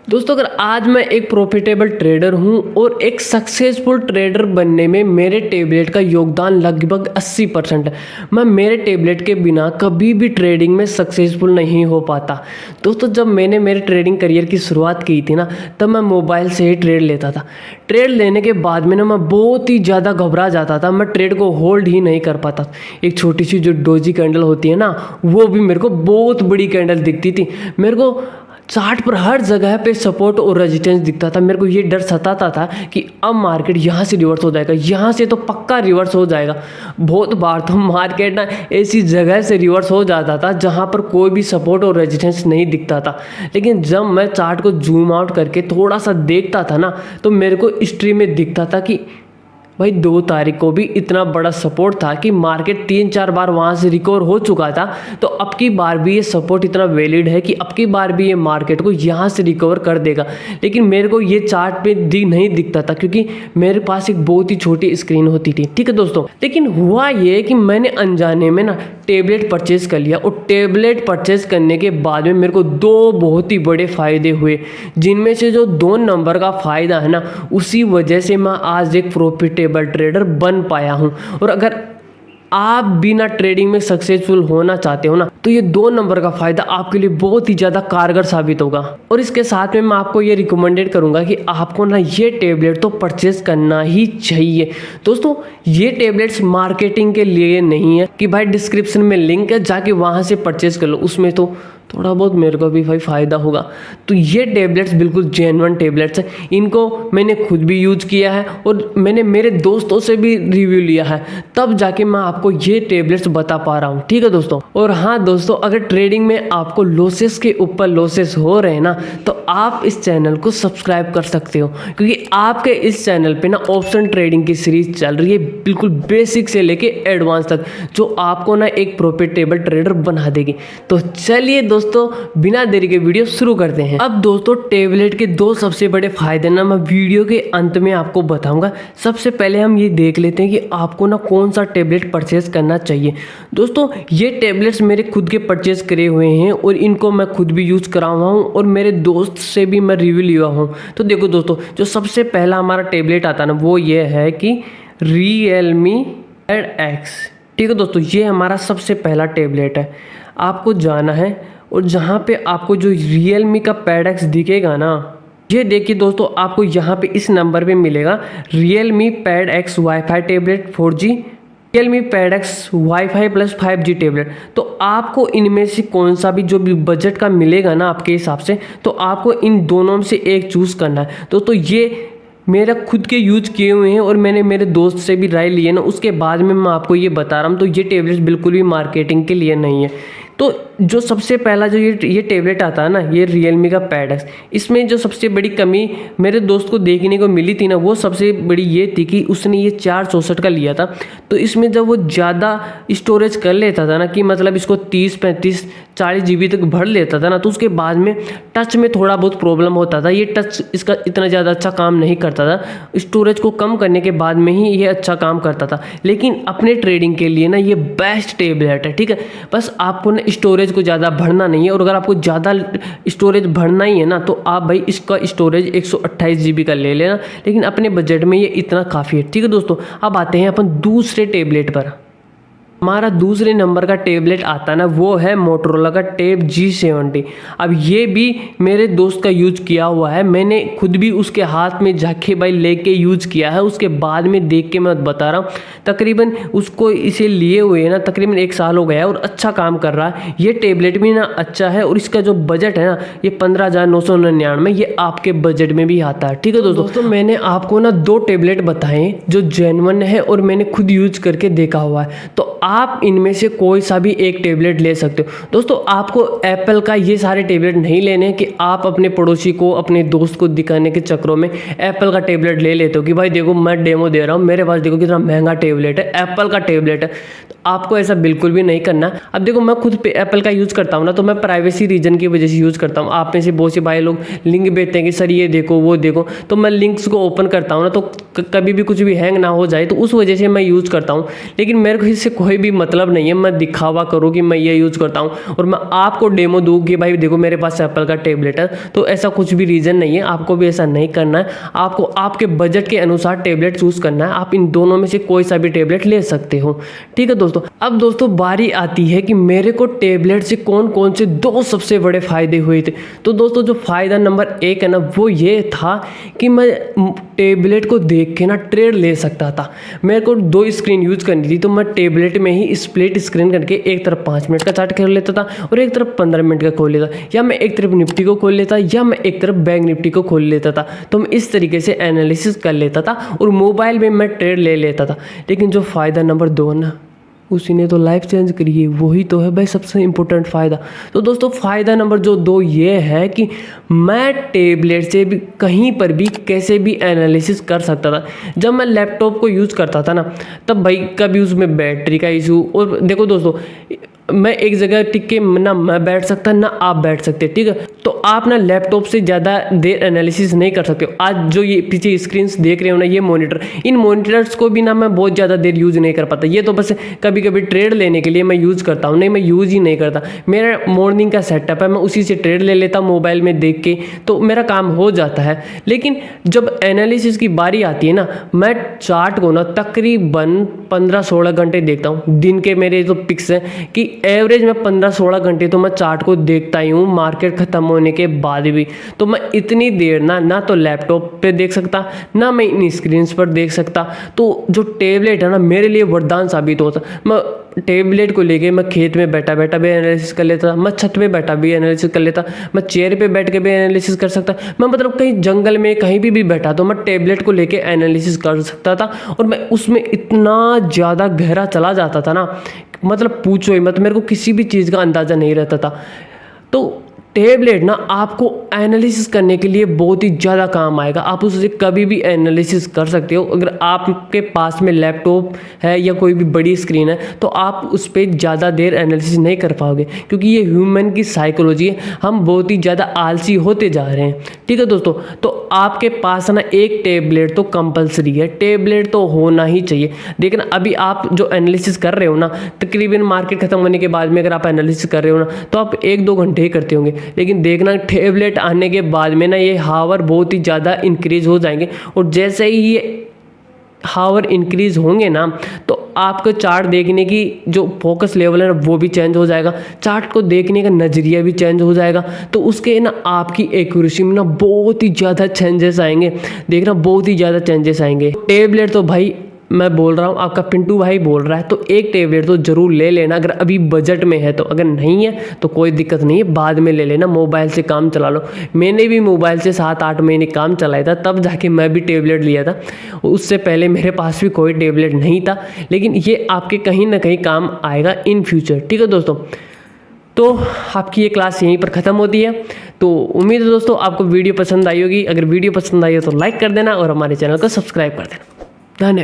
दोस्तों, अगर आज मैं एक प्रॉफिटेबल ट्रेडर हूं और एक सक्सेसफुल ट्रेडर बनने में मेरे टेबलेट का योगदान लगभग 80% है। मैं मेरे टेबलेट के बिना कभी भी ट्रेडिंग में सक्सेसफुल नहीं हो पाता। दोस्तों, जब मैंने मेरे ट्रेडिंग करियर की शुरुआत की थी ना, तब मैं मोबाइल से ही ट्रेड लेता था। ट्रेड लेने के बाद में ना मैं बहुत ही ज़्यादा घबरा जाता था। मैं ट्रेड को होल्ड ही नहीं कर पाता। एक छोटी सी जो डोजी कैंडल होती है ना, वो भी मेरे को बहुत बड़ी कैंडल दिखती थी। मेरे को चार्ट पर हर जगह पे सपोर्ट और रेजिस्टेंस दिखता था। मेरे को ये डर सताता था कि अब मार्केट यहाँ से रिवर्स हो जाएगा, यहाँ से तो पक्का रिवर्स हो जाएगा। बहुत बार तो मार्केट ना ऐसी जगह से रिवर्स हो जाता था जहाँ पर कोई भी सपोर्ट और रेजिस्टेंस नहीं दिखता था। लेकिन जब मैं चार्ट को जूम आउट करके थोड़ा सा देखता था ना, तो मेरे को हिस्ट्री में दिखता था कि भाई 2 तारीख को भी इतना बड़ा सपोर्ट था कि मार्केट 3-4 बार वहाँ से रिकवर हो चुका था। तो अब की बार भी ये सपोर्ट इतना वैलिड है कि अब की बार भी ये मार्केट को यहाँ से रिकवर कर देगा। लेकिन मेरे को ये चार्ट पे नहीं दिखता था, क्योंकि मेरे पास एक बहुत ही छोटी स्क्रीन होती थी। ठीक है दोस्तों, लेकिन हुआ ये कि मैंने अनजाने में ना टेबलेट परचेज कर लिया। और टेबलेट परचेज करने के बाद में मेरे को 2 बहुत ही बड़े फ़ायदे हुए, जिनमें से जो 2 नंबर का फ़ायदा है ना, उसी वजह से मैं आज एक प्रॉफिटेबल ट्रेडर बन पाया हूं। और अगर आप भी ना ट्रेडिंग में सक्सेसफुल होना चाहते हो ना, तो ये 2 नंबर का फायदा आपके लिए बहुत ही ज़्यादा कारगर साबित होगा। और इसके साथ में मैं आपको ये रिकमेंडेड करूंगा कि आपको ना ये टेबलेट तो परचेज करना ही चाहिए। दोस्तों, ये टेबलेट्स मार्केटिंग के लिए नहीं है कि भाई डिस्क्रिप्शन में लिंक है, जाके वहाँ से परचेज कर लो, उसमें तो थोड़ा बहुत मेरे को भी भाई फ़ायदा होगा। तो ये टेबलेट्स बिल्कुल जेन्युइन टेबलेट्स हैं। इनको मैंने खुद भी यूज़ किया है और मैंने मेरे दोस्तों से भी रिव्यू लिया है, तब जाके मैं आपको ये टेबलेट्स बता पा रहा हूँ। ठीक है दोस्तों। और हाँ दोस्तों, अगर ट्रेडिंग में आपको लॉसेस के ऊपर लॉसेस हो रहे हैं ना, तो आप इस चैनल को सब्सक्राइब कर सकते हो, क्योंकि आपके इस चैनल पे ना ऑप्शन ट्रेडिंग की सीरीज चल रही है, बिल्कुल बेसिक से लेके एडवांस तक, जो आपको ना एक प्रॉफिटेबल ट्रेडर बना देगी। तो चलिए दोस्तों, बिना देरी के वीडियो शुरू करते हैं। अब दोस्तों, टेबलेट के 2 सबसे बड़े फायदे ना मैं वीडियो के अंत में आपको बताऊंगा। सबसे पहले हम ये देख लेते हैं कि आपको ना कौन सा टेबलेट परचेज करना चाहिए। दोस्तों, ये टेबलेट्स मेरे खुद के परचेज करे हुए हैं और इनको मैं खुद भी यूज़ करा हुआ हूँ और मेरे दोस्त से भी मैं रिव्यू लिया हूँ। तो देखो दोस्तों, जो सबसे पहला हमारा टेबलेट आता है ना, वो ये है कि Realme Pad X। ठीक है दोस्तों, ये हमारा सबसे पहला टेबलेट है। आपको जाना है और जहाँ पे आपको जो Realme का Pad X दिखेगा ना, ये देखिए दोस्तों, आपको यहाँ पे इस नंबर पे मिलेगा Realme Pad X wifi tablet 4G, Realme Pad X wifi plus 5G tablet. तो आपको इनमें से कौन सा भी जो भी बजट का मिलेगा ना आपके हिसाब से, तो आपको इन दोनों में से एक चूज़ करना है। दोस्तों, ये मेरा खुद के यूज किए हुए हैं और मैंने मेरे दोस्त से भी राय ली है ना, उसके बाद में मैं आपको ये बता रहा हूँ। तो ये टेबलेट बिल्कुल भी मार्केटिंग के लिए नहीं है। तो जो सबसे पहला जो ये टेबलेट आता है ना, ये Realme का Pad X, इसमें जो सबसे बड़ी कमी मेरे दोस्त को देखने को मिली थी ना, वो सबसे बड़ी ये थी कि उसने ये 464 का लिया था। तो इसमें जब वो ज़्यादा स्टोरेज कर लेता था ना, कि मतलब इसको 30-35-40 GB तक भर लेता था ना, तो उसके बाद में टच में थोड़ा बहुत प्रॉब्लम होता था। ये टच इसका इतना ज़्यादा अच्छा काम नहीं करता था। स्टोरेज को कम करने के बाद में ही ये अच्छा काम करता था। लेकिन अपने ट्रेडिंग के लिए ना ये बेस्ट टेबलेट है। ठीक है, बस आपको ना स्टोरेज को ज़्यादा भरना नहीं है। और अगर आपको ज़्यादा स्टोरेज भरना ही है ना, तो आप भाई इसका स्टोरेज 128 GB का ले लेना, लेकिन अपने बजट में ये इतना काफ़ी है। ठीक है दोस्तों, अब आते हैं अपन दूसरे टेबलेट पर। हमारा दूसरे नंबर का टेबलेट आता है ना, वो है मोटोरोला का टेब G70। अब ये भी मेरे दोस्त का यूज किया हुआ है। मैंने खुद भी उसके हाथ में जाके भाई लेके यूज किया है, उसके बाद में देख के मैं बता रहा हूँ। तकरीबन उसको इसे लिए हुए ना तकरीबन 1 साल हो गया है और अच्छा काम कर रहा है। ये टेबलेट भी ना अच्छा है और इसका जो बजट है ना, ये 15,999, ये आपके बजट में भी आता है। ठीक है दोस्तों, मैंने आपको ना 2 टेबलेट बताए जो जेन्युइन है और मैंने खुद यूज करके देखा हुआ है। तो आप इनमें से कोई सा भी एक टेबलेट ले सकते हो। दोस्तों, आपको एप्पल का ये सारे टेबलेट नहीं लेने कि आप अपने पड़ोसी को, अपने दोस्त को दिखाने के चक्करों में एप्पल का टेबलेट ले लेते हो कि भाई देखो मैं डेमो दे रहा हूँ, मेरे पास देखो कितना महंगा टेबलेट है, एप्पल का टेबलेट है। तो आपको ऐसा बिल्कुल भी नहीं करना। अब देखो मैं खुद एप्पल का यूज़ करता हूँ ना, तो मैं प्राइवेसी रीजन की वजह से यूज़ करता हूँ। आप में से बहुत से भाई लोग लिंक भेजते हैं कि सर ये देखो वो देखो, तो मैं लिंक्स को ओपन करता हूँ ना, तो कभी भी कुछ भी हैंग ना हो जाए, तो उस वजह से मैं यूज़ करता हूँ। लेकिन मेरे को इससे कोई भी मतलब नहीं है मैं दिखावा करूँ कि मैं ये यूज़ करता हूँ और मैं आपको डेमो दूँ कि भाई देखो मेरे पास एप्पल का टैबलेट है। तो ऐसा कुछ भी रीज़न नहीं है, आपको भी ऐसा नहीं करना है। आपको आपके बजट के अनुसार टैबलेट चूज़ करना है। आप इन दोनों में से कोई सा भी टैबलेट ले सकते हो, ठीक है दोस्तों। अब दोस्तों बारी आती है कि मेरे को टैबलेट से कौन कौन से 2 सबसे बड़े फ़ायदे हुए थे। तो दोस्तों जो फ़ायदा नंबर 1 है ना, वो ये था कि मैं टैबलेट को देख के ना ट्रेड ले सकता था। मेरे को 2 स्क्रीन यूज़ करनी थी, तो मैं टैबलेट में ही स्प्लिट स्क्रीन करके एक तरफ 5 मिनट का चार्ट कर लेता था और एक तरफ 15 मिनट का खोल लेता, या मैं एक तरफ निफ्टी को खोल लेता या मैं एक तरफ बैंक निफ्टी को खोल लेता था। तो मैं इस तरीके से एनालिसिस कर लेता था और मोबाइल में मैं ट्रेड ले लेता था। लेकिन जो फ़ायदा नंबर 2 ना, उसी ने तो लाइफ चेंज करी है, वही तो है भाई सबसे इम्पोर्टेंट फ़ायदा। तो दोस्तों फ़ायदा नंबर जो 2 ये है कि मैं टैबलेट से भी कहीं पर भी कैसे भी एनालिसिस कर सकता था। जब मैं लैपटॉप को यूज़ करता था ना, तब भाई कभी उसमें बैटरी का इशू, और देखो दोस्तों मैं एक जगह टिक के ना मैं बैठ सकता ना आप बैठ सकते, ठीक है। तो आप ना लैपटॉप से ज़्यादा देर एनालिसिस नहीं कर सकते हो। आज जो ये पीछे स्क्रीन्स देख रहे हो ना, ये मॉनिटर, इन मॉनिटर्स को भी ना मैं बहुत ज़्यादा देर यूज़ नहीं कर पाता। ये तो बस कभी कभी ट्रेड लेने के लिए मैं यूज़ करता हूँ, नहीं मैं यूज़ ही नहीं करता। मेरा मॉर्निंग का सेटअप है, मैं उसी से ट्रेड ले लेता हूँ मोबाइल में देख के, तो मेरा काम हो जाता है। लेकिन जब एनालिसिस की बारी आती है ना, मैं चार्ट को ना तकरीबन 15-16 घंटे देखता हूँ। दिन के मेरे जो पिक्स हैं कि एवरेज में 15-16 घंटे तो मैं चार्ट को देखता ही हूँ, मार्केट ख़त्म होने के बाद भी। तो मैं इतनी देर ना तो लैपटॉप पे देख सकता, ना मैं इन स्क्रीन्स पर देख सकता। तो जो टैबलेट है ना मेरे लिए वरदान साबित होता। मैं टैबलेट को लेके मैं खेत में बैठा बैठा भी एनालिसिस कर लेता, मैं छत पे बैठा भी एनालिसिस कर लेता, मैं चेयर पे बैठ के भी एनालिसिस कर सकता, मैं मतलब कहीं जंगल में कहीं भी बैठा तो मैं टैबलेट को लेके एनालिसिस कर सकता था। और मैं उसमें इतना ज़्यादा गहरा चला जाता था ना, मतलब पूछो ही मत, मेरे को किसी भी चीज़ का अंदाज़ा नहीं रहता था। तो टैबलेट ना आपको एनालिसिस करने के लिए बहुत ही ज़्यादा काम आएगा। आप उससे कभी भी एनालिसिस कर सकते हो। अगर आपके पास में लैपटॉप है या कोई भी बड़ी स्क्रीन है, तो आप उस पर ज़्यादा देर एनालिसिस नहीं कर पाओगे, क्योंकि ये ह्यूमन की साइकोलॉजी है। हम बहुत ही ज़्यादा आलसी होते जा रहे हैं, ठीक है दोस्तों। तो आपके पास ना एक टैबलेट तो कंपलसरी है, टैबलेट तो होना ही चाहिए। लेकिन अभी आप जो एनालिसिस कर रहे हो ना, तकरीबन मार्केट खत्म होने के बाद में अगर आप एनालिसिस कर रहे हो ना, तो आप 1-2 घंटे ही करते होंगे। लेकिन देखना टैबलेट आने के बाद में ना ये हावर बहुत ही ज़्यादा इंक्रीज हो जाएंगे, और जैसे ही ये हावर इंक्रीज होंगे ना, तो आपको चार्ट देखने की जो फोकस लेवल है ना वो भी चेंज हो जाएगा, चार्ट को देखने का नज़रिया भी चेंज हो जाएगा। तो उसके ना आपकी एक्यूरेसी में ना बहुत ही ज़्यादा चेंजेस आएंगे, देखना बहुत ही ज़्यादा चेंजेस आएंगे। टैबलेट तो भाई मैं बोल रहा हूँ, आपका पिंटू भाई बोल रहा है, तो एक टैबलेट तो ज़रूर ले लेना अगर अभी बजट में है तो। अगर नहीं है तो कोई दिक्कत नहीं है, बाद में ले लेना, मोबाइल से काम चला लो। मैंने भी मोबाइल से 7-8 महीने काम चलाया था, तब जाके मैं भी टैबलेट लिया था। उससे पहले मेरे पास भी कोई टैबलेट नहीं था। लेकिन ये आपके कहीं ना कहीं काम आएगा इन फ्यूचर, ठीक है दोस्तों। तो आपकी ये क्लास यहीं पर ख़त्म होती है। तो उम्मीद है दोस्तों आपको वीडियो पसंद आई होगी। अगर वीडियो पसंद आई हो तो लाइक कर देना और हमारे चैनल को सब्सक्राइब कर देना। धन्यवाद।